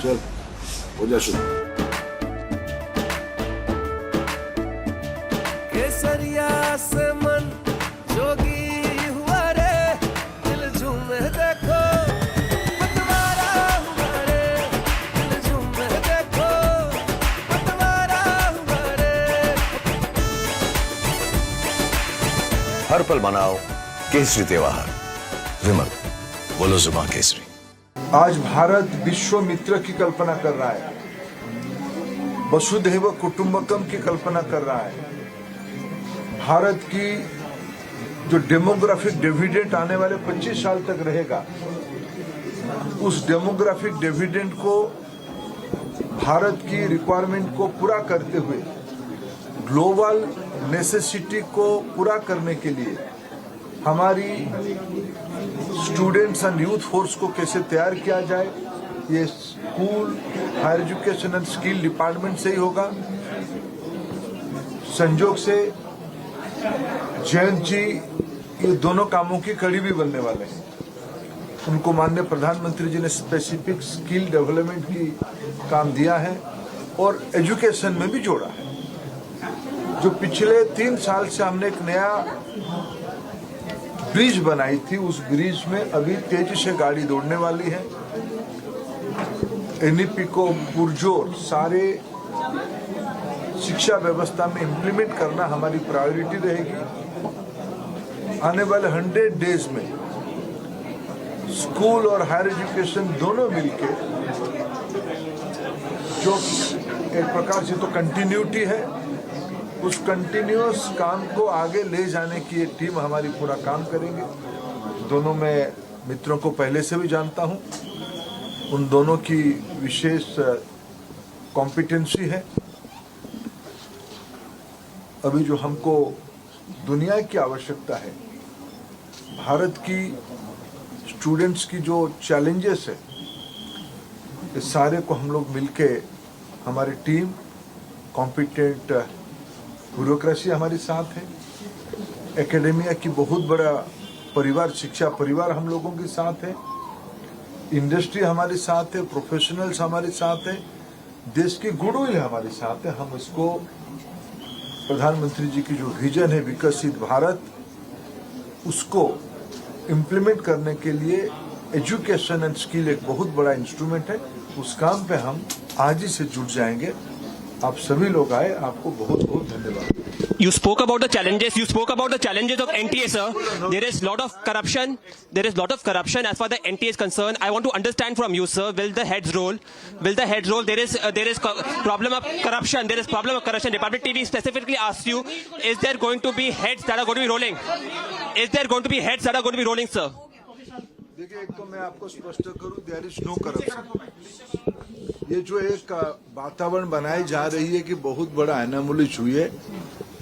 चल हो जा शुरू। केसरिया से मन जोगी हुआ रे, दिल झूमे देखो पतवारा हुआ रे, दिल झूमे देखो पतवारा हुआ रे। हर पल मनाओ केसरी त्योहार। विमल, बोलो जुबान केसरी। आज भारत विश्व मित्र की कल्पना कर रहा है, वसुधैव कुटुंबकम की कल्पना कर रहा है। भारत की जो डेमोग्राफिक डिविडेंड आने वाले 25 साल तक रहेगा, उस डेमोग्राफिक डिविडेंड को भारत की रिक्वायरमेंट को पूरा करते हुए ग्लोबल नेसेसिटी को पूरा करने के लिए हमारी स्टूडेंट्स एंड यूथ फोर्स को कैसे तैयार किया जाए, ये school, higher education and skill department से ही होगा। संजोग से जयंत जी ये दोनों कामों की कड़ी भी बनने वाले हैं। उनको माननीय प्रधानमंत्री जी ने स्पेसिफिक स्किल डेवलपमेंट की काम दिया है और एजुकेशन में भी जोड़ा है। जो पिछले 3 साल से हमने एक नया ब्रिज बनाई थी, उस ब्रिज में अभी तेजी से गाड़ी दौड़ने वाली है। एनईपी को पुरजोर सारे शिक्षा व्यवस्था में इम्प्लीमेंट करना हमारी प्रायोरिटी रहेगी। आने वाले 100 डेज में स्कूल और हायर एजुकेशन दोनों मिलके जो एक प्रकार से तो कंटिन्यूटी है, उस कंटिन्यूअस काम को आगे ले जाने की ये टीम हमारी पूरा काम करेंगे। दोनों मैं मित्रों को पहले से भी जानता हूं, उन दोनों की विशेष कॉम्पिटेंसी है। अभी जो हमको दुनिया की आवश्यकता है, भारत की स्टूडेंट्स की जो चैलेंजेस है, इस सारे को हम लोग मिलके, हमारी टीम कॉम्पिटेंट ब्यूरोक्रेसी हमारे साथ है, एकेडेमिया की बहुत बड़ा परिवार, शिक्षा परिवार हम लोगों के साथ है, इंडस्ट्री हमारे साथ है, प्रोफेशनल्स हमारे साथ है, देश की गुडविल हमारे साथ है। हम इसको प्रधानमंत्री जी की जो विजन है विकसित भारत, उसको इम्प्लीमेंट करने के लिए एजुकेशन एंड स्किल एक बहुत बड़ा इंस्ट्रूमेंट है। उस काम पे हम आज ही से जुट जाएंगे। आप सभी लोग आए, आपको बहुत बहुत धन्यवाद। You spoke about the challenges. You spoke about the challenges of NTA, sir. There is lot of corruption. There is lot of corruption as far as the NTA is concerned. I want to understand from you, sir. Will the heads roll? Will the heads roll? There is problem of corruption. There is problem of corruption. Republic TV specifically asks you: is there going to be heads that are going to be rolling? Is there going to be heads that are going to be rolling, sir? देखिए, एक तो मैं आपको स्पष्ट करूं, there is no corruption. ये जो एक वातावरण बनाई जा रही है कि बहुत बड़ा एनामोली हुई है,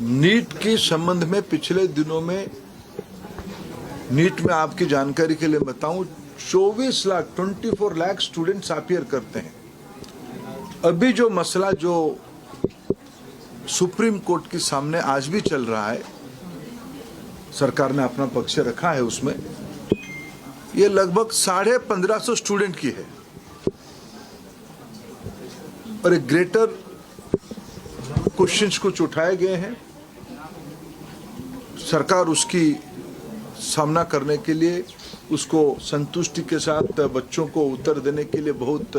नीट के संबंध में पिछले दिनों में, नीट में आपकी जानकारी के लिए बताऊं, 24 लाख स्टूडेंट्स अपीयर करते हैं। अभी जो मसला जो सुप्रीम कोर्ट के सामने आज भी चल रहा है, सरकार ने अपना पक्ष रखा है उसमें, ये लगभग 1550 स्टूडेंट की है और एक ग्रेटर क्वेश्चंस कुछ उठाए गए हैं। सरकार उसकी सामना करने के लिए, उसको संतुष्टि के साथ बच्चों को उत्तर देने के लिए बहुत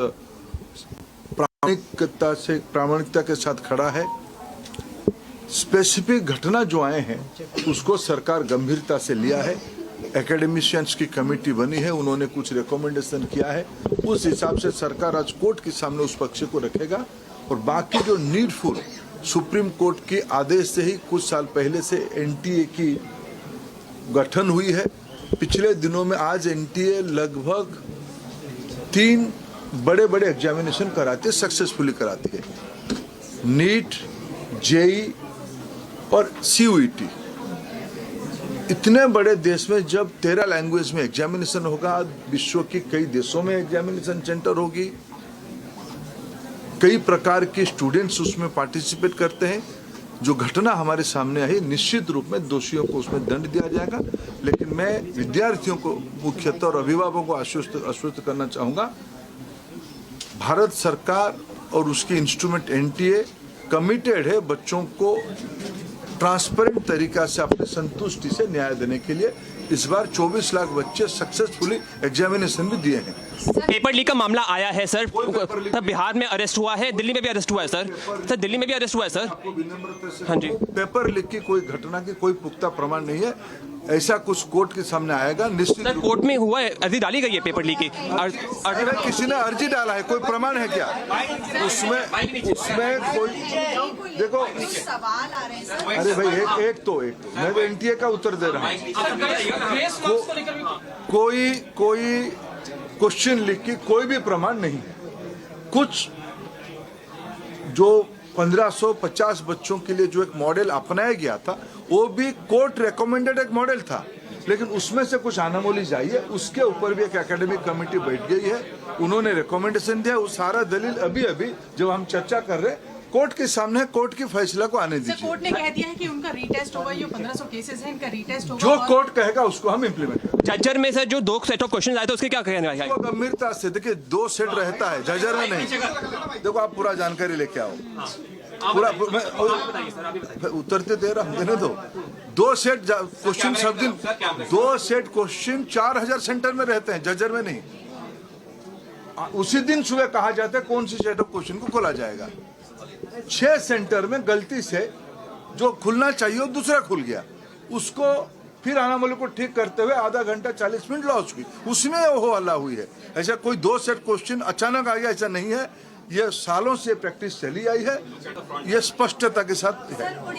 प्रामाणिकता के साथ खड़ा है। स्पेसिफिक घटना जो आए हैं उसको सरकार गंभीरता से लिया है। एकेडमिशियंस की कमेटी बनी है, उन्होंने कुछ रिकमेंडेशन किया है, उस हिसाब से सरकार आज कोर्ट के सामने उस पक्ष को रखेगा। और बाकी जो नीडफुल, सुप्रीम कोर्ट के आदेश से ही कुछ साल पहले से एनटीए की गठन हुई है। पिछले दिनों में आज एनटीए लगभग 3 बड़े बड़े एग्जामिनेशन कराते, सक्सेसफुली कराती है, नीट, जेई और सीयूईटी। इतने बड़े देश में जब 13 लैंग्वेज में एग्जामिनेशन होगा, विश्व के कई देशों में एग्जामिनेशन सेंटर होगी, कई प्रकार के स्टूडेंट्स उसमें पार्टिसिपेट करते हैं। जो घटना हमारे सामने आई, निश्चित रूप में दोषियों को उसमें दंड दिया जाएगा। लेकिन मैं विद्यार्थियों को मुख्यतः और अभिभावकों को आश्वस्त करना चाहूंगा, भारत सरकार और उसकी इंस्ट्रूमेंट एनटीए कमिटेड है बच्चों को ट्रांसपेरेंट तरीका से अपनी संतुष्टि से न्याय देने के लिए। इस बार 24 लाख बच्चे सक्सेसफुली एग्जामिनेशन भी दिए हैं। पेपर लीक का मामला आया है सर, सर बिहार में अरेस्ट हुआ है, दिल्ली में भी अरेस्ट हुआ है सर दिल्ली में भी अरेस्ट हुआ है सर। हाँ जी, पेपर लीक की कोई घटना की कोई पुख्ता प्रमाण नहीं है। ऐसा कुछ कोर्ट के सामने आएगा निश्चित सर कोर्ट में हुआ है, अर्जी डाली गई है पेपर लीक की। अरे किसी ने अर्जी डाला है, कोई प्रमाण है क्या उसमें कोई? देखो सवाल आ रहे हैं सर। अरे भाई एक तो मैं तो एनटीए का उत्तर दे रहा हूँ। कोई क्वेश्चन लिख के कोई भी प्रमाण नहीं है। कुछ जो 1550 बच्चों के लिए जो एक मॉडल अपनाया गया था वो भी कोर्ट रिकमेंडेड एक मॉडल था, लेकिन उसमें से कुछ अनोमलीज आई है। उसके ऊपर भी एक एकेडमिक कमेटी बैठ गई है, उन्होंने रिकमेंडेशन दिया। वो सारा दलील अभी जब हम चर्चा कर रहे हैं कोर्ट के सामने, कोर्ट की फैसला को आने सर दीजिए। कोर्ट ने कह दिया है कि उनका रीटेस्ट होगा, ये 1500 केसेस हैं, इनका रीटेस्ट होगा। जो और- कोर्ट कहेगा उसको हम इम्प्लीमेंट करेंगे। जजर में सर जो 2 सेट ऑफ क्वेश्चन आए थे उसके क्या कहना है? वो गंभीरता से देखिए, 2 सेट रहता है, जजर में नहीं। देखो आप पूरा जानकारी लेके आओ, पूरा मैं उतरते दे रहा हूँ, देने दो। 2 सेट क्वेश्चन सब दिन, 2 सेट क्वेश्चन 4000 सेंटर में रहते हैं, जजर में नहीं। उसी दिन सुबह कहा जाता है कौन सी सेट ऑफ क्वेश्चन को खोला जाएगा। 6 सेंटर में गलती से जो खुलना चाहिए वो दूसरा खुल गया, उसको फिर अनामली को ठीक करते हुए आधा घंटा 40 मिनट लॉस हुई, उसमें वो हल्ला हुई है। ऐसा कोई 2 सेट क्वेश्चन अचानक आ गया ऐसा नहीं है, ये सालों से प्रैक्टिस चली आई है, ये स्पष्टता के साथ है।